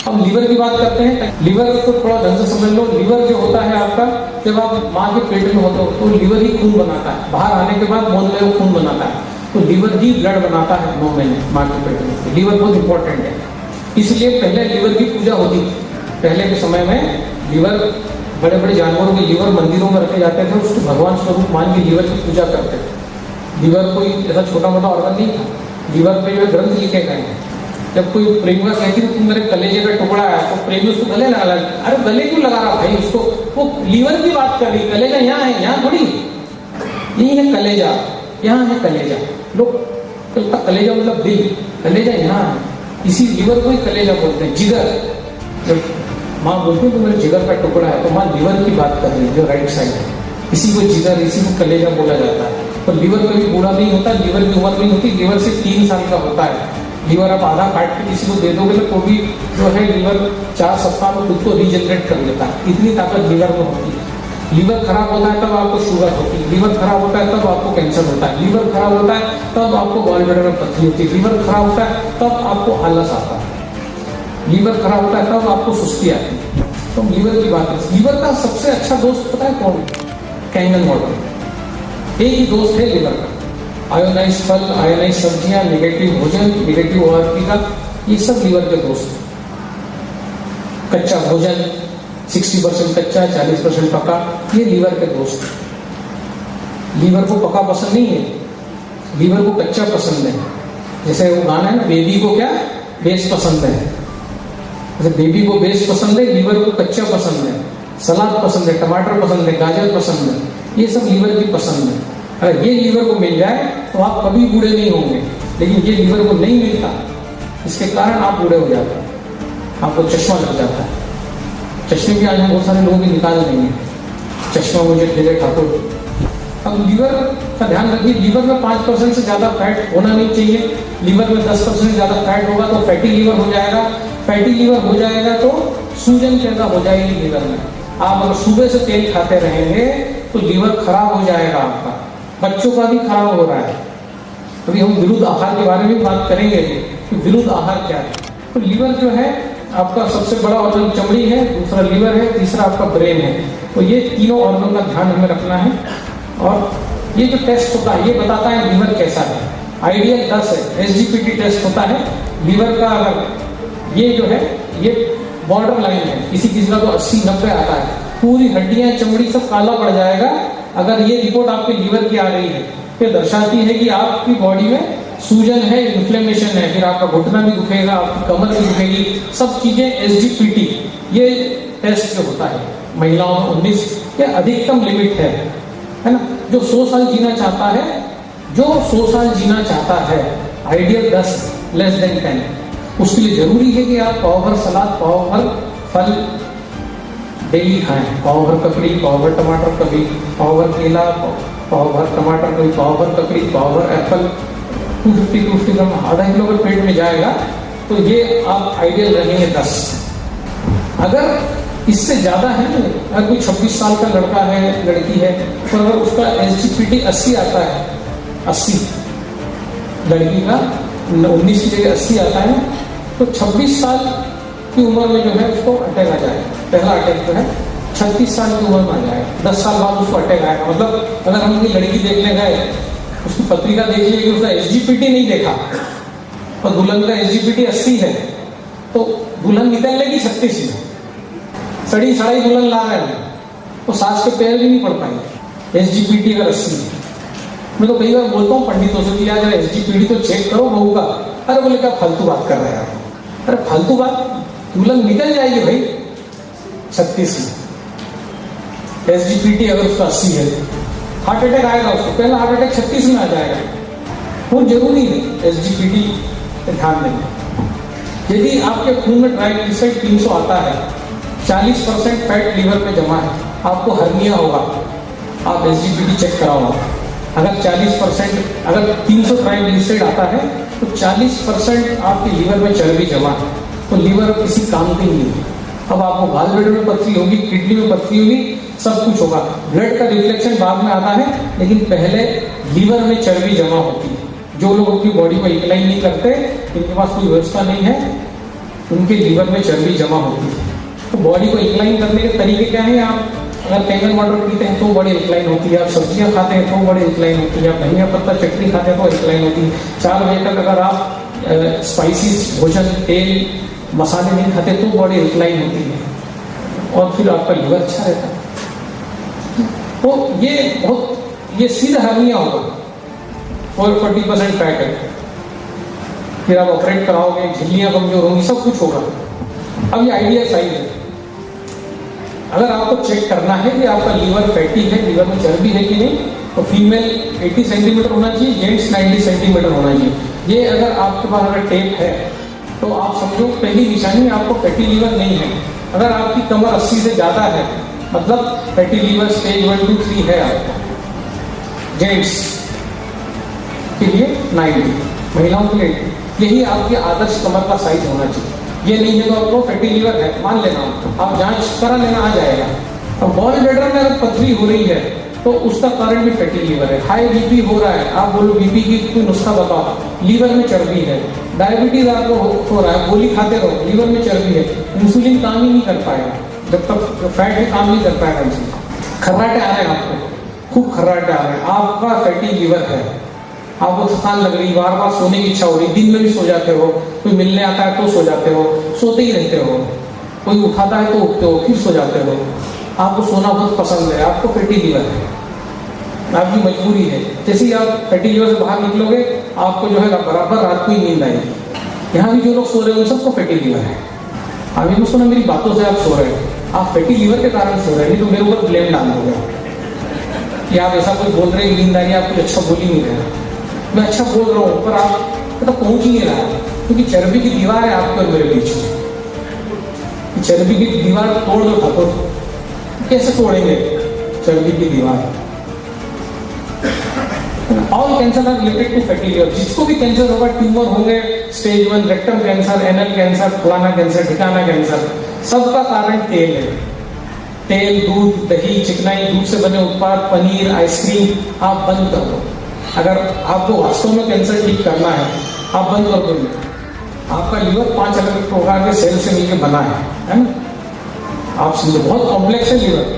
हम लीवर की बात करते हैं। लीवर को थोड़ा ढंग से समझ लो। लीवर जो होता है आपका, जब आप माँ के पेट में होते हो तो लीवर ही खून बनाता है। बाहर आने के बाद बोन में वो खून बनाता है, तो लीवर ही ब्लड बनाता है 9 महीने माँ के पेट में। लीवर बहुत इंपॉर्टेंट है, इसलिए पहले लीवर की पूजा होती थी। पहले के समय में लीवर, बड़े बड़े जानवरों के लीवर मंदिरों में रखे जाते थे, उसको भगवान स्वरूप मान के लीवर की पूजा करते थे। लीवर कोई ऐसा छोटा मोटा ऑर्गन नहीं था। लीवर पे जो ग्रंथ लिखे गए हैं। जब कोई प्रेमिका कहती है तुम मेरे कलेजे का टुकड़ा है, तो प्रेमी उसको गले लगा, अरे गले क्यों लगा रहा भाई उसको, वो लीवर की बात कर रही। कलेजा यहाँ है, यहाँ थोड़ी, यही है कलेजा, यहाँ है कलेजा। लोग कलेजा मतलब दिल, कलेजा यहाँ है, इसी लीवर को ही कलेजा बोलते हैं। जिगर, जब माँ बोलती है तो मेरे जिगर का टुकड़ा है, तो माँ लीवर की बात कर रही है, जो राइट साइड है। इसी को जिगर, इसी को कलेजा बोला जाता है। तो लीवर कभी बूढ़ा नहीं होता, लीवर की उम्र नहीं होती। लीवर से 3 साल का होता है। लीवर आप आधा काट के किसी को दे दोगे तो भी जो है लीवर 4 सप्ताह में खुद को रीजनरेट कर लेता है, इतनी ताकत लीवर में होती है। लीवर खराब होता है तब आपको शुगर होती है, लीवर खराब होता है तब आपको कैंसर होता है, लीवर खराब होता है तब आपको गॉलब्लैडर में पथरी होती है, लीवर खराब होता है तब आपको आलस आता है, लीवर खराब होता है तब आपको सुस्ती आती है। तो लीवर की बात है। लीवर का सबसे अच्छा दोस्त पता है कौन? Kangen water. एक ही दोस्त है लीवर का। आयोनाइज फल, आयोनाइज सब्जियां, नेगेटिव भोजन, नेगेटिव ओआरपी का, ये सब लीवर के दोस्त। कच्चा भोजन 60% कच्चा, 40% पका, ये लीवर के दोस्त। लीवर को पका पसंद नहीं है, लीवर को कच्चा पसंद है। जैसे वो गाना है ना, बेबी को क्या बेस पसंद है, जैसे बेबी को बेस पसंद है, लीवर को कच्चा पसंद है। सलाद पसंद है, टमाटर पसंद है, गाजर पसंद है, ये सब लीवर की पसंद है। अगर ये लीवर को मिल जाए तो आप कभी बूढ़े नहीं होंगे, लेकिन ये लीवर को नहीं मिलता, इसके कारण आप बूढ़े हो जाते हैं, आपको चश्मा लग जाता है। चश्मे भी आज हम बहुत सारे लोगों की निकाल देंगे, चश्मा मुझे दे ठाकुर। अब लीवर का ध्यान रखिए, लीवर में 5% से ज़्यादा फैट होना नहीं चाहिए। लीवर में 10% से ज़्यादा फैट होगा तो फैटी लीवर हो जाएगा। फैटी लीवर हो जाएगा तो सूजन पैदा हो जाएगी लीवर में। आप अगर सुबह से तेल खाते रहेंगे तो लीवर खराब हो जाएगा आपका। बच्चों का भी खराब हो रहा है। अभी हम विरुद्ध आहार के बारे में बात करेंगे कि विरुद्ध आहार क्या है। तो लीवर जो है आपका सबसे बड़ा ऑर्गन चमड़ी है, दूसरा लीवर है, तीसरा आपका ब्रेन है। तो ये तीनों ऑर्गन का ध्यान हमें रखना है। और ये जो टेस्ट होता है ये बताता है लीवर कैसा है। आइडियल 10 है, SGPT टेस्ट होता है लीवर का। अगर ये जो है ये बॉर्डर लाइन है, किसी किसी का तो 80-90 आता है, पूरी हड्डियां चमड़ी सब काला पड़ जाएगा। अगर ये रिपोर्ट आपके लीवर की आ रही है, ये दर्शाती है कि आपकी बॉडी में सूजन है, इन्फ्लेमेशन है, फिर आपका घुटना भी दुखेगा, आपकी कमर भी दुखेगी, सब चीजें SGPT ये टेस्ट जो होता है महिलाओं में 19 के अधिकतम लिमिट है ना। जो 100 साल जीना चाहता है, जो 100 साल जीना चाहता है, आइडियल 10 लेस देन 10, उसके लिए जरूरी है कि आप पाव भर सलाद, पाव भर फल डेली खाएं। पाव भर ककड़ी, पाव भर टमाटर, कभी पाव भर केला, पाव भर टमाटर, कभी पाव भर ककड़ी, पाव भर एप्पल। 250 ग्राम, आधा किलो अगर पेट में जाएगा तो ये आप आइडियल रहेंगे 10। अगर इससे ज्यादा है ना, अगर कोई 26 साल का लड़का है, लड़की है, तो अगर उसका SGPT 80 आता है, 80, लड़की का 19 की जगह 80 आता है, तो 26 साल की उम्र में जो है उसको अटैक आ जाएगा। पहला अटैक जो है 36 साल की उम्र में आ जाएगा, 10 साल बाद उसको अटैक आएगा। मतलब अगर हम कोई लड़की देखने गए, उसकी पत्रिका देख ली कि उसका SGPT नहीं देखा और दुल्हन का SGPT 80 है, तो दुल्हन निकल लेगी 36 में। सड़ी सड़ाई दुल्हन ला रहे हैं तो सास के पैर भी नहीं पड़ पाएंगे। SGPT अगर 80 है, मैं तो कई बार बोलता हूँ पंडितों से कि यार SGPT तो चेक करो बहू का। अरे बोले क्या फालतू बात कर रहे हैं आप। अरे फालतू बात, दुल्हन निकल जाएगी भाई 36 में। SGPT अगर उसका 80 है, हार्ट अटैक आएगा उसको, पहला हार्ट अटैक 36 में आ जाएगा। वो जरूरी है SGPT पे ध्यान देना। यदि आपके खून में ट्राइग्लिसराइड 300 आता है, 40% फैट लीवर पे जमा है, आपको हर्निया होगा, आप SGPT चेक कराओ। अगर 40%, अगर 300 ट्राइग्लिसराइड आता है तो 40% आपके लीवर में चर्बी जमा है, तो लीवर किसी काम की नहीं है। अब आपको गॉलब्लैडर में पथरी होगी, किडनी में पथरी होगी, सब कुछ होगा। ब्लड का रिफ्लेक्शन बाद में आता है, लेकिन पहले लीवर में चर्बी जमा होती है। जो लोग अपनी बॉडी को इंक्लाइन नहीं करते, इनके पास कोई व्यवस्था नहीं है, उनके लीवर में चर्बी जमा होती है। तो बॉडी को इंक्लाइन करने के तरीके क्या है? आप अगर कैंगन वाटर पीते हैं तो बॉडी इंक्लाइन होती है, आप सब्जियां खाते हैं तो बॉडी इंक्लाइन होती है, आप धनिया पत्ता चटनी खाते हैं तो इंक्लाइन होती है। 4 बजे तक अगर आप स्पाइसी भोजन, तेल मसाले नहीं खाते तो बॉडी इंक्लाइन होती है, और फिर आपका लीवर अच्छा रहता है। तो ये सीधा हर्निया होगा, 40% फैट है, फिर आप ऑपरेट कराओगे, झिल्लियां कमजोर होंगी, सब कुछ होगा। अब ये आइडिया साइज है। अगर आपको चेक करना है कि आपका लीवर फैटी है, लीवर में चर्बी है कि नहीं, तो फीमेल 80 सेंटीमीटर होना चाहिए, जेंट्स 90 सेंटीमीटर होना चाहिए। ये अगर आपके पास अगर टेप है तो आप समझो पहली निशानी आपको फैटी लीवर नहीं है। अगर आपकी कमर 80 से ज़्यादा है, मतलब फैटी लीवर स्टेज 1, 2, 3 है आपका। जेंट्स के लिए 90, महिलाओं के लिए 80। यही आपकी आदर्श कमर का साइज होना चाहिए। ये नहीं है तो आपको फैटी लीवर है, मान लेना, आप जांच करा लेना, आ जाएगा। अब बॉडी बिल्डर में अगर पथरी हो रही है तो उसका कारण भी फैटी लीवर है। हाई बीपी हो रहा है, आप बोलो बीपी की कोई नुस्खा बताओ, लीवर में चर्बी है। डायबिटीज आपको हो रहा है, गोली खाते रहो, लीवर में चर्बी है, इंसुलिन काम ही नहीं कर पाएगा, जब तक फैट है काम नहीं कर पाएगा इंसुलिन। खर्राटे आ रहे हैं आपको, खूब खर्राटे आ रहे हैं, आपका फैटी लीवर है। आपको थकान लग रही, बार बार सोने की इच्छा हो रही, दिन में भी सो जाते हो, कोई मिलने आता है तो सो जाते हो, सोते ही रहते हो, कोई उठाता है तो उठते हो, फिर सो जाते हो, आपको सोना बहुत पसंद है, आपको फैटी लीवर है, आपकी मजबूरी है। जैसे ही आप फैटी लीवर से बाहर निकलोगे आपको जो है बराबर रात को ही नींद आएगी। यहाँ भी जो लोग सो रहे हैं उन सबको फैटी लीवर है। अभी तो सुना मेरी बातों से आप सो रहे हैं, आप फैटी लीवर के कारण सो रहे हैं, नहीं तो मेरे ऊपर ब्लेम डाल दोगे कि आप ऐसा कुछ बोल रहे हैं, नींद आ रही है, आप कुछ अच्छा बोल ही नहीं रहे। मैं अच्छा बोल रहा हूँ पर आप मतलब पहुंच ही नहीं रहा, क्योंकि चर्बी की दीवार है आपके और मेरे बीच में। चर्बी की दीवार तोड़ दो ठाकुर, कैसे तोड़ेंगे चर्बी की दीवार? All cancer are related to fatty liver. जिसको भी कैंसर होगा, ट्यूमर होंगे, stage 1 rectum cancer, anal cancer, फलाना कैंसर, ठिकाना कैंसर, सबका कारण तेल है। तेल, दूध, दही, चिकनाई, दूध से बने उत्पाद, पनीर, आइसक्रीम आप बंद कर दो। अगर आपको वास्तव में कैंसर ठीक करना है, आप बंद कर दो। आपका लीवर 5 अलग प्रकार के सेल से मिलकर बना है ना? आप समझो, बहुत कॉम्प्लेक्स है लीवर।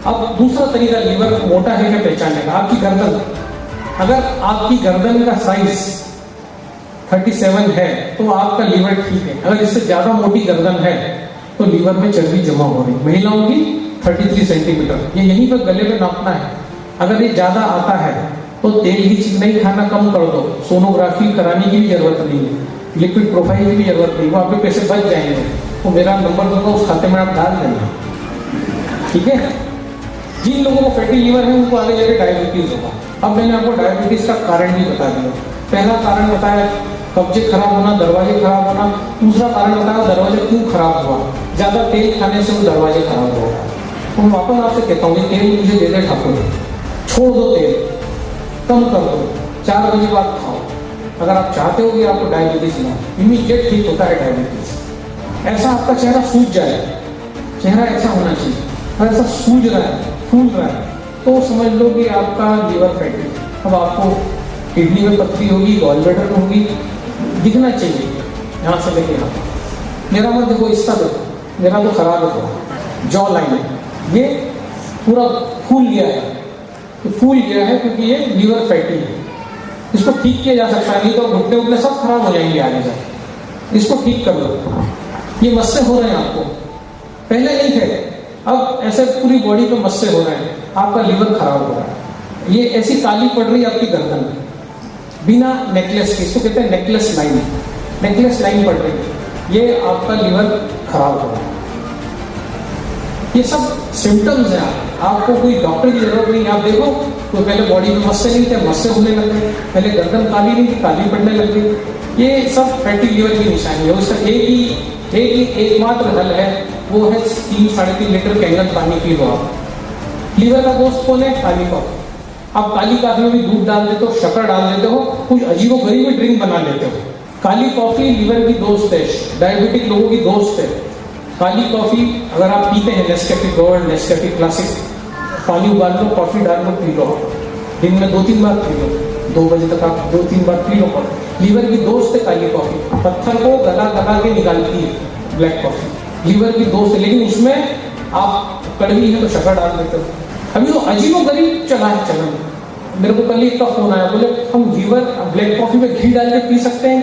अब दूसरा तरीका लीवर मोटा है क्या पहचानने का, आपकी गर्दन। अगर आपकी गर्दन का साइज 37 है तो आपका लीवर ठीक है। अगर इससे ज्यादा मोटी गर्दन है तो लीवर में चर्बी जमा हो रही। महिलाओं की 33 सेंटीमीटर, ये यहीं पर गले में नापना है। अगर ये ज्यादा आता है तो तेल की चिकनाई खाना कम कर दो, सोनोग्राफी कराने की भी जरूरत नहीं है, लिक्विड प्रोफाइल की भी जरूरत नहीं, वो आपके पैसे बच जाएंगे। तो मेरा नंबर दूंगा, उस खाते में आप डाल देना, ठीक है? जिन लोगों को फैटी लीवर है उनको आगे जाके डायबिटीज होगा। अब मैंने आपको डायबिटीज का कारण भी बता दिया। पहला कारण बताया कब्जे खराब होना, दरवाजे खराब होना। दूसरा कारण बताया दरवाजे क्यों खराब हुआ, ज्यादा तेल खाने से वो दरवाजे खराब हो गए। तो मैं वापस आपसे कहता हूँ, तेल मुझे दे दे ठाकुर, छोड़ दो तेल, कम कर दो, 4 बजे बाद खाओ। अगर आप चाहते हो कि आपको डायबिटीज ना, इमीडिएट ठीक होता है डायबिटीज। ऐसा आपका चेहरा सूज जाए, चेहरा ऐसा होना चाहिए, अगर ऐसा सूज रहा है, फूल रहा है, तो समझ लो कि आपका लीवर फैटी है। अब आपको किडनी में पथरी होगी, गॉल ब्लैडर में होगी, दिखना चाहिए यहाँ से लेके यहाँ। मेरा मत देखो, इसका देखो, मेरा तो खराब है, जॉ लाइन ये पूरा फूल गया है। तो फूल गया है क्योंकि ये लीवर फैटी है। इसको ठीक किया जा सकता है, नहीं तो घुटने उठने सब खराब हो जाएंगे आगे जाके। इसको ठीक कर लो। ये मस्से हो रहे हैं आपको, पहले नहीं थे, अब ऐसे पूरी बॉडी पे मस्से हो रहे हैं, आपका लीवर खराब हो रहा है। ये ऐसी काली पड़ रही है आपकी गर्दन में बिना नेकलेस के, इसको कहते हैं नेकलेस लाइन। नेकलेस लाइन पड़ रही है, ये आपका लीवर खराब हो रहा है। ये सब सिम्टम्स हैं। आपको कोई डॉक्टर की जरूरत नहीं। आप देखो तो पहले बॉडी में मस्से नहीं थे, मस्से होने लग गए, पहले गर्दन काली नहीं थी, काली पड़ने लग गई। ये सब फैटी लीवर की निशानी है। उसका एकमात्र हल है, वो है 3-3.5 लीटर कैंगन पानी पी लो आप। लीवर का दोस्त कौन है? काली कॉफी। आप काली कॉफी में भी दूध डाल देते हो, शक्कर डाल देते हो, कुछ अजीबो गरीब ड्रिंक बना लेते हो। काली कॉफी लीवर की दोस्त है, डायबिटिक लोगों की दोस्त है। काली कॉफी अगर आप पीते हैं, नेस्कैफे गोल्ड, नेस्कैफे क्लासिक, पानी उबाल लो, कॉफी डाल लो, पी लो। दिन में 2-3 बार पी लो, 2 बजे तक आप 2-3 बार पी लो कॉफी। लीवर की दोस्त है काली कॉफी। पत्थर को गला गला के निकालती है ब्लैक कॉफी, लीवर की दोस्त है। लेकिन उसमें आप कड़वी है तो शक्कर डाल देते हो। अभी तो अजीबोगरीब चला है चलन। मेरे को कल एक का फोन आया, बोले हम लीवर ब्लैक कॉफी में घी डाल के पी सकते हैं।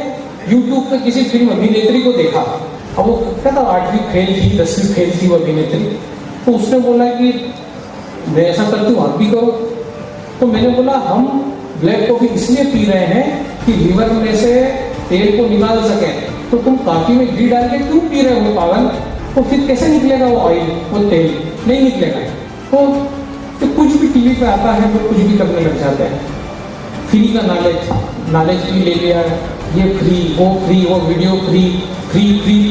यूट्यूब पे किसी फिल्म अभिनेत्री को देखा, अब वो क्या था 8वीं फेल थी 10वीं फेल थी वो अभिनेत्री, तो उसने बोला कि मैं ऐसा करती हूँ आप भी करो। तो मैंने बोला हम ब्लैक कॉफी इसलिए पी रहे हैं कि लीवर में से तेल को निकाल सके, तो तुम कॉफी में घी डाल के क्यों पी रहे हो पागल? तो फिर कैसे निकलेगा वो ऑयल, वो तेल नहीं निकलेगा। तो कुछ भी टीवी पे आता है तो कुछ भी करने लग जाते हैं। फ्री का नॉलेज भी ले लिया, ये फ्री वो वीडियो फ्री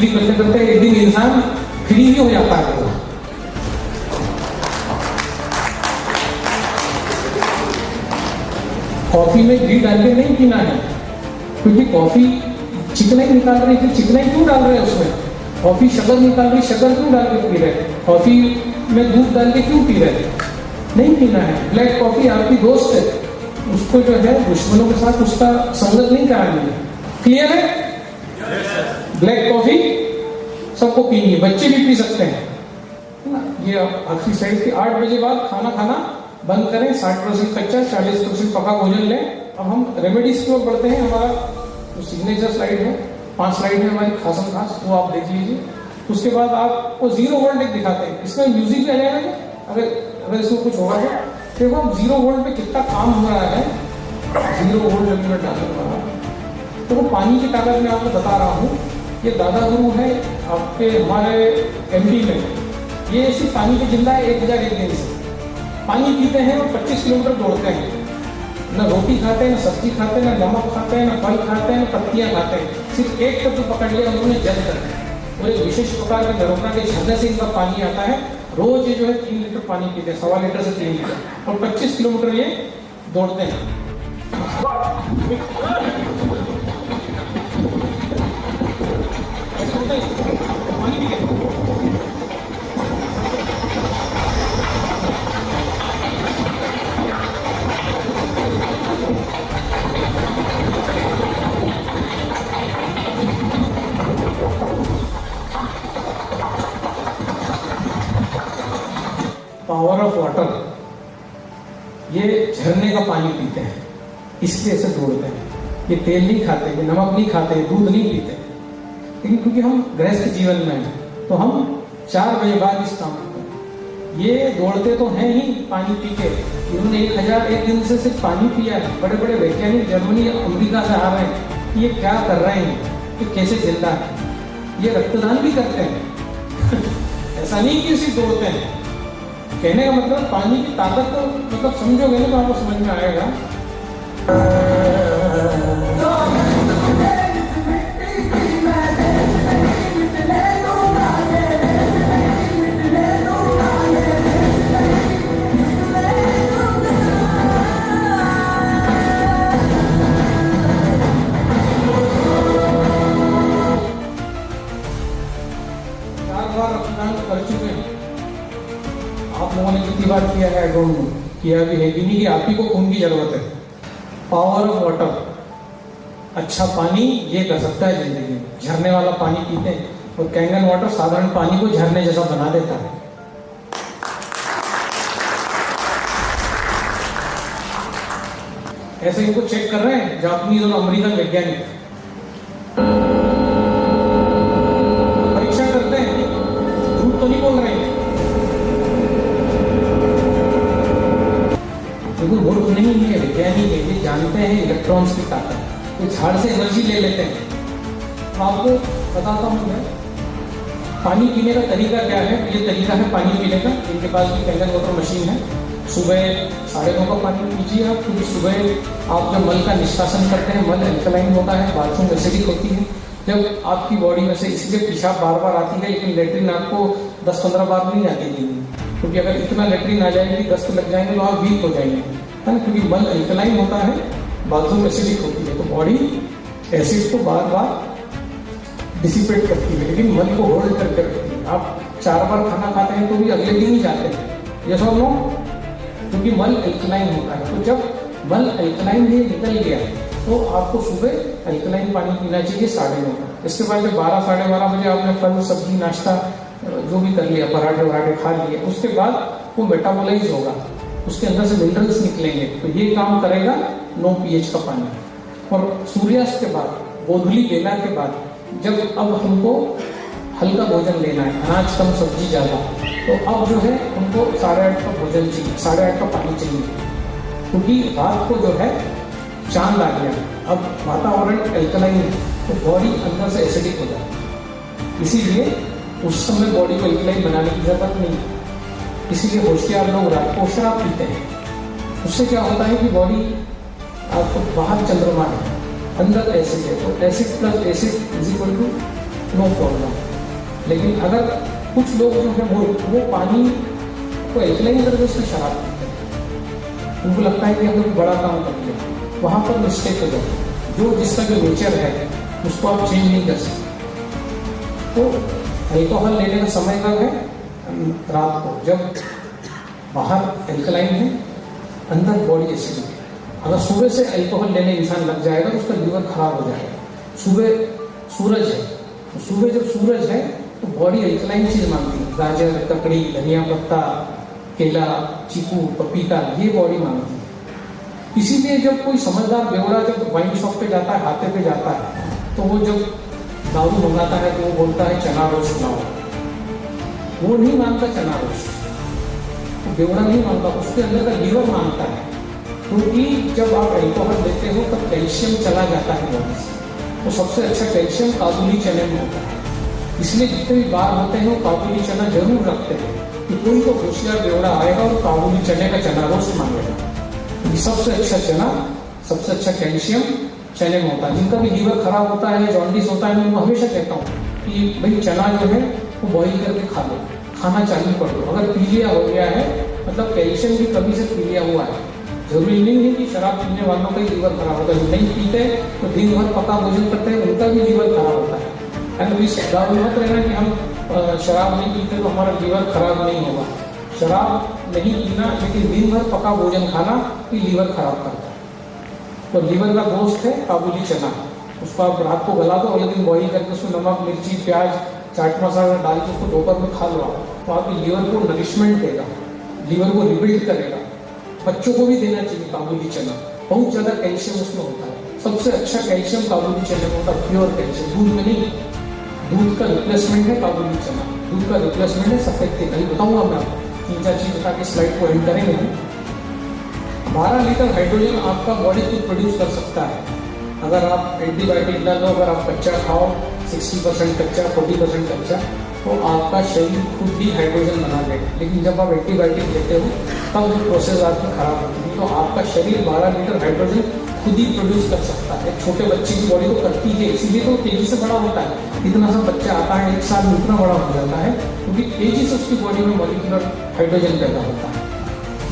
करते करते एक दिन इंसान फ्री ही हो जाता है। कॉफी में घी डाल के नहीं पीना है, क्योंकि कॉफी चिकनाई निकाल रही है। चिकनाई क्यों डाल रहे हैं उसमें? कॉफी शक्कर निकाल रही, शक्कर क्यों डाल के पी रहे? कॉफी में दूध डाल के क्यों पी रहे? नहीं पीना है। ब्लैक कॉफी आपकी दोस्त है, उसको जो है दुश्मनों के साथ उसका संगत नहीं करानी है। क्लियर है? ब्लैक कॉफी सबको पीनी है, बच्चे भी पी सकते हैं ना। ये आखिरी स्लाइड की 8 बजे बाद खाना खाना बंद करें, 60% कच्चा 40% पका भोजन लें। अब हम रेमेडीज की ओर बढ़ते हैं। हमारा जो सिग्नेचर स्लाइड है, 5 स्लाइड है हमारी खासम खास, वो आप देख लीजिए। उसके बाद आपको 0 वोल्ट एक दिखाते हैं, इसमें म्यूजिक भी आ जाएगा क्या? अगर इसमें कुछ होगा क्या? देखो हम 0 वोल्ट पे कितना काम हो रहा है। 0 वोल्ट रेगुलेटर डालने, तो वो पानी की ताकत में आपको बता रहा हूँ। ये दादा गुरु है आपके हमारे एमपी में, ये सिर्फ पानी पे जिंदा है 1001 दिन से। पानी पीते हैं और 25 किलोमीटर दौड़ते हैं, ना रोटी खाते हैं, ना सब्जी खाते हैं, ना नमक खाते हैं, ना फल खाते हैं, ना पत्तियां खाते हैं। सिर्फ एक कद्दू पकड़ लिया उन्होंने जल कर, और एक विशेष प्रकार के नर्मदा के झरने से इनका पानी आता है। रोज ये जो है 3 लीटर पानी पीते हैं, 1.25 लीटर से 3 लीटर, और 25 किलोमीटर ये दौड़ते हैं। पानी पी के पावर ऑफ वाटर, ये झरने का पानी पीते हैं, इसलिए ऐसे दौड़ते हैं। ये तेल नहीं खाते, ये नमक नहीं खाते, दूध नहीं पीते। लेकिन क्योंकि हम गृहस्थ जीवन में हैं, तो हम 4 बजे बाद इस काम करते हैं। ये दौड़ते तो हैं ही पानी पी के। इन्होंने 1001 दिन से सिर्फ पानी पिया है। बड़े बड़े वैज्ञानिक जर्मनी अमेरिका से आ रहे हैं, ये क्या कर रहे हैं, ये कैसे जिंदा है। ये रक्तदान भी करते हैं ऐसा नहीं कि सिर्फ दौड़ते हैं। कहने का मतलब पानी की ताकत तो मतलब समझोगे ना तो आपको समझ में आएगा। कर चुके हैं आप लोगों ने, कितनी बार किया है आई डोंट नो, किया भी है कि नहीं, कि आप ही को खून की जरूरत है। पावर ऑफ वाटर, अच्छा पानी ये कर सकता है जिंदगी में। झरने वाला पानी पीते हैं, और कैंगन वाटर साधारण पानी को झरने जैसा बना देता है। ऐसे इनको चेक कर रहे हैं जापानीज और अमेरिकन वैज्ञानिक, परीक्षा करते हैं, झूठ तो नहीं बोल रहे हैं। लेकिन मूर्ख नहीं है, वैज्ञानिक है, ये जानते हैं इलेक्ट्रॉन्स की ताकत। ये झाड़ से एनर्जी ले लेते हैं। आपको बताता हूँ मैं पानी पीने का तरीका क्या है। ये तरीका है पानी पीने का। इनके पास भी कैंगन वाटर मशीन है। सुबह 9:30 का पानी पीजिए आप, क्योंकि सुबह आप जब मल का निष्कासन करते हैं, मल एल्कलाइन होता है, बाथरूम एसिडिक होती है। जब आपकी बॉडी में से, इसलिए पेशाब बार बार आती है, लेकिन लेटरिन आपको 10-15 बार नहीं आती है, क्योंकि अगर इतना लेटरिन आ जाएगी, दस्त लग जाएंगे तो आप वीक हो जाएंगे, है ना। क्योंकि मल एल्कलाइन होता है, बाथरूम एसिडिक होती है, तो बॉडी एसिड को बार बार डिसिपेट करती है, लेकिन मन को होल्ड करके रखती है। आप 4 बार खाना खाते हैं तो भी अगले दिन ही जाते हैं, ये सब नो, क्योंकि मल एल्कलाइन होता है। तो जब मल एल्कलाइन निकल गया तो आपको सुबह अल्कलाइन पानी पीना चाहिए 9:30। इसके बाद जब 12 साढ़े 12 बजे आपने फल सब्जी नाश्ता जो भी कर लिया, पराठे वराठे खा लिए, उसके बाद वो मेटाबोलाइज होगा, उसके अंदर से मिनरल्स निकलेंगे, तो ये काम करेगा 9 pH का पानी। और सूर्यास्त के बाद, गोधूली बेला के बाद, जब अब हमको हल्का भोजन लेना है, अनाज कम सब्जी ज़्यादा, तो अब जो है उनको 8:30 का भोजन चाहिए, 8:30 का पानी चाहिए, क्योंकि रात को जो है चांद आ गया, अब वातावरण एल्कलाइन है, तो बॉडी अंदर से एसिडिक हो जाती है। इसीलिए उस समय बॉडी को एल्कलाइन बनाने की जरूरत नहीं है। इसीलिए होशियार लोग रात को शराब पीते हैं। उससे क्या होता है कि बॉडी, आपको बाहर चंद्रमा है, अंदर एसिड है, तो acid plus acid is equal to no problem. लेकिन अगर कुछ लोग जो है वो पानी को एल्कलाइन करके उसमें शराब पीते हैं, उनको लगता है कि हम लोग बड़ा काम कर लिया, वहाँ पर मिस्टेक हो जाती है। जो जिसका जो नेचर है उसको आप चेंज नहीं कर सकते। तो अल्कोहल लेने का समय कब है? रात को, जब बाहर एल्कलाइन है, अंदर बॉडी एसिडिक है। अगर सुबह से अल्कोहल लेने इंसान लग जाएगा तो उसका लीवर खराब हो जाएगा। सुबह सूरज है, तो सुबह जब सूरज है तो बॉडी एल्कलाइन चीज मांगती है, गाजर, ककड़ी, धनिया पत्ता, केला, चीकू, पपीता, ये बॉडी मांगती है। इसीलिए जब कोई समझदार बेवड़ा जब वाइन शॉप पे जाता है, हाथे पे जाता है, तो वो जब दारू मंगाता है तो वो बोलता है चना रोस्ट लाओ, वो नहीं मांगता चना रोस्ट, तो बेवड़ा नहीं मांगता, उसके अंदर का लीवर मांगता है। क्योंकि जब आप अल्कोहल लेते हो तब कैल्शियम चला जाता है बॉडी से, तो सबसे अच्छा कैल्शियम काबुली चने में होता है। इसलिए जितने भी बार होते हैं वो काबुली चना जरूर रखते हैं कि कोई तो होशियार बेवड़ा आएगा और काबुली चने का चना रोस्ट मांगेगा। सबसे अच्छा चना, सबसे अच्छा कैल्शियम चने में होता है। जिनका भी लीवर खराब होता है, जॉन्डिस होता है, मैं उनको हमेशा कहता हूँ कि भाई चना जो है वो बॉइल करके खा लो, खाना चालू कर दो। अगर पीलिया हो गया है, मतलब कैल्शियम की कमी से पीलिया हुआ है, जरूरी नहीं है कि शराब पीने वालों का ही लीवर खराब होता है। नहीं पीते तो दिन भर पका भोजन करते हैं, उनका भी लीवर खराब होता है। इस दारू मत रहना कि हम शराब नहीं पीते तो हमारा लीवर खराब नहीं होगा। शराब नहीं पीना, लेकिन दिन भर पका भोजन खाना ये लीवर खराब करता है। तो लीवर का दोस्त है काबुली चना, उसको आप रात को गला दो, अगले दिन बॉइल करके उसमें नमक, मिर्ची, प्याज, चाट मसाला डाल के उसको दोपहर में खा लो, तो आपके लीवर को नरिशमेंट देगा, लीवर को रिबिल्ड करेगा। बच्चों को भी देना चाहिए काबुली चना, बहुत ज़्यादा कैल्शियम उसमें होता है। सबसे अच्छा कैल्शियम काबुली चने में होता है, प्योर कैल्शियम, दूध में नहीं। दूध का रिप्लेसमेंट है काबुली चना, दूध का रिप्लेसमेंट है सफेद तेल। अभी बताऊंगा मैं आपको 3-4 चीज बता के स्लाइड को एंड करेंगे हम। 12 लीटर हाइड्रोजन आपका बॉडी खुद प्रोड्यूस कर सकता है। अगर आप एंटीबायोटिक ना लो, अगर आप कच्चा खाओ, 60% कच्चा, 40% कच्चा, तो आपका शरीर खुद ही हाइड्रोजन बना देगा। लेकिन जब आप एंटीबायोटिक लेते हो तब वो प्रोसेस आपकी खराब होती है, तो आपका शरीर 12 लीटर हाइड्रोजन खुद ही प्रोड्यूस कर सकता है। छोटे बच्चे की बॉडी तो करती है, इसीलिए तो तेजी से बड़ा होता है। इतना सा बच्चा आता है 1 साल में इतना बड़ा हो जाता है, क्योंकि तेजी से उसकी बॉडी में मॉलिक्यूलर हाइड्रोजन पैदा होता है।